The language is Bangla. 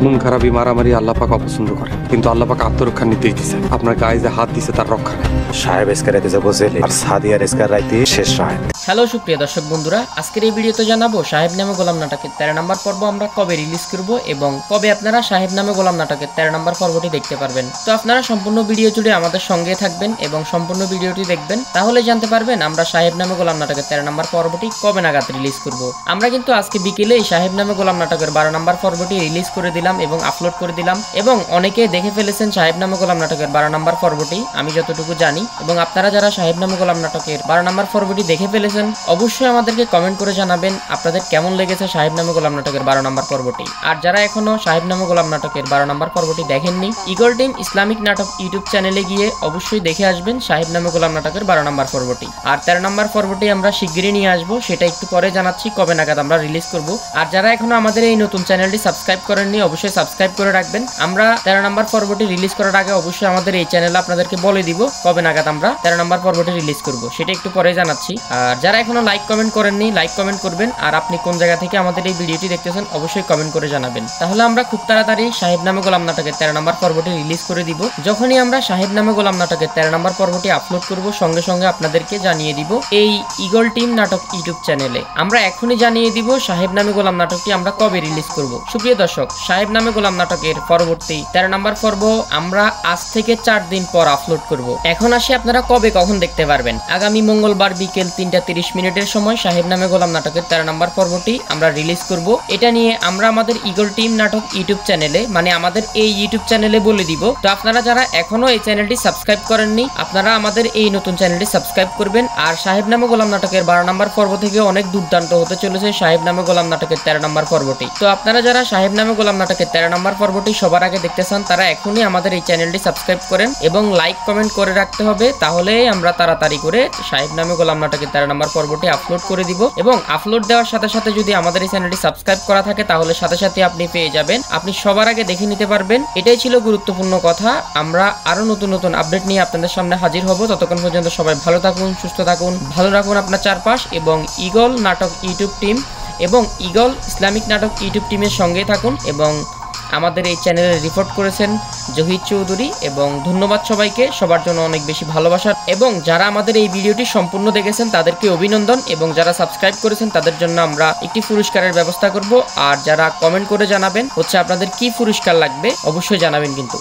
মন খারাপই মারামারি আল্লাহ পাক অপছন্দ করে, কিন্তু আল্লাহ পাক আত্মরক্ষা নিতেই দিছে। আপনার গায়ে যে হাত দিছে তার রক্ষা নেই। সাহেব এসকার রাইতে যাব জেলে আর সাদিয়ার এসকার রাইতে শেষ রায়। হ্যালো সুপ্রিয় দর্শক বন্ধুরা, আজকের এই ভিডিওতে জানাবো সাহেব নামে গোলাম নাটকের 13 নম্বর পর্ব আমরা কবে রিলিজ করব এবং কবে আপনারা সাহেব নামে গোলাম নাটকের 13 নম্বর পর্বটি দেখতে পারবেন। তো আপনারা সম্পূর্ণ ভিডিও জুড়ে আমাদের সঙ্গে থাকবেন এবং সম্পূর্ণ ভিডিওটি দেখবেন, তাহলে জানতে পারবেন আমরা সাহেব নামে গোলাম নাটকের 13 নম্বর পর্বটি কবে নাগাদ রিলিজ করব। আমরা কিন্তু আজকে বিকেলে এই সাহেব নামে গোলাম নাটকের 12 নম্বর পর্বটি রিলিজ করে দিলাম এবং আপলোড করে দিলাম, এবং অনেকে দেখে ফেলেছেন সাহেব নামে গোলাম নাটকের 12 নম্বর পর্বটি, আমি যতটুকু জানি। এবং আপনারা যারা সাহেব নামে গোলাম নাটকের 12 নম্বর পর্বটি দেখে ফেলেছেন অবশ্যই আমাদেরকে কমেন্ট করে জানাবেন আপনাদের কেমন লেগেছে সাহেব নামে গোলাম নাটকের 12 নম্বর পর্বটি। আর যারা এখনো সাহেব নামে গোলাম নাটকের 12 নম্বর পর্বটি দেখেননি, ইগল টিম ইসলামিক নাটক ইউটিউব চ্যানেলে গিয়ে অবশ্যই দেখে আসবেন সাহেব নামে গোলাম নাটকের 12 নম্বর পর্বটি। আর 13 নম্বর পর্বটি আমরা শিগগিরই নিয়ে আসবো, সেটা একটু পরে জানাচ্ছি কবে নাগাদ আমরা রিলিজ করব। আর যারা এখনো আমাদের এই নতুন চ্যানেলটি সাবস্ক্রাইব করেননি অবশ্যই সাবস্ক্রাইব করে রাখবেন। আমরা 13 নম্বর পর্বটি রিলিজ করার আগে অবশ্যই আমাদের এই চ্যানেলে আপনাদেরকে বলে দিব কবে নাগাদ আমরা 13 নম্বর পর্বটি রিলিজ করব, সেটা একটু পরে জানাচ্ছি। আর যারা এখনো লাইক কমেন্ট করেননি লাইক কমেন্ট করবেন, আর আপনি কোন জায়গা থেকে আমাদের এই ভিডিওটি দেখতেছেন অবশ্যই কমেন্ট করে জানাবেন। তাহলে আমরা খুব তাড়াতাড়ি সাহেব নামে গোলাম নাটকের 13 নম্বর পর্বটি রিলিজ করে দিব। যখনই আমরা সাহেব নামে গোলাম নাটকের 13 নম্বর পর্বটি আপলোড করব সঙ্গে সঙ্গে আপনাদেরকে জানিয়ে দিব এই ইগল টিম নাটক ইউটিউব চ্যানেলে। আমরা এখনই জানিয়ে দিব সাহেব নামে গোলাম নাটকটি আমরা কবে রিলিজ করব। সুপ্রিয় দর্শক, সাহেব নামে গোলাম নাটকের পরবর্তী 13 নম্বর পর্ব আমরা আজ থেকে 4 দিন পর আপলোড করব। এখন আসি আপনারা কবে কখন দেখতে পারবেন। আগামী মঙ্গলবার বিকেল 3:30 সময় সাহেব নামে গোলাম নাটকের 13 নম্বর পর্বটি আমরা রিলিজ করব। এটা নিয়ে আমরা আমাদের ইগল টিম নাটক ইউটিউব চ্যানেলে, মানে আমাদের এই ইউটিউব চ্যানেলে বলে দিব। তো আপনারা যারা এখনো এই চ্যানেলটি সাবস্ক্রাইব করেননি আপনারা আমাদের এই নতুন চ্যানেলটি সাবস্ক্রাইব করবেন। আর সাহেব নামে গোলাম নাটকের 12 নম্বর পর্ব থেকে অনেক দুর্দান্ত হতে চলেছে সাহেব নামে গোলাম নাটকের 13 নম্বর পর্বটি। তো আপনারা যারা সাহেব নামে গোলাম নাটকের 13 নম্বর পর্বটি সবার আগে দেখতে চান তারা এখনই আমাদের এই চ্যানেলটি সাবস্ক্রাইব করেন এবং লাইক কমেন্ট করে রাখতে হবে, তাহলে আমরা তাড়াতাড়ি করে সাহেব নামে গোলাম নাটকের 13 নম্বর পর্বটি আপলোড করে দিব। এবং আপলোড দেওয়ার সাথে সাথে যদি আমাদের এই চ্যানেলটি সাবস্ক্রাইব করা থাকে তাহলে সাথে সাথে আপনি পেয়ে যাবেন, আপনি সবার আগে দেখে নিতে পারবেন। এটাই ছিল গুরুত্বপূর্ণ কথা। আমরা আরো নতুন নতুন আপডেট নিয়ে আপনাদের সামনে হাজির হব। ততক্ষণ পর্যন্ত সবাই ভালো থাকুন, সুস্থ থাকুন, ভালো রাখুন আপনার চারপাশ, এবং ইগল নাটক ইউটিউব টিম এবং ইগল ইসলামিক নাটক ইউটিউব টিমের সঙ্গে থাকুন। এবং আমাদের এই চ্যানেলে রিপোর্ট করেছেন জহির চৌধুরী, এবং ধন্যবাদ সবাইকে, সবার জন্য অনেক বেশি ভালোবাসা। এবং যারা আমাদের এই ভিডিওটি সম্পূর্ণ দেখেছেন তাদেরকে অভিনন্দন, এবং যারা সাবস্ক্রাইব করেছেন তাদের জন্য আমরা একটি পুরস্কারের ব্যবস্থা করব। আর যারা কমেন্ট করে জানাবেন আপনাদের কি পুরস্কার লাগবে অবশ্যই জানাবেন কিন্তু।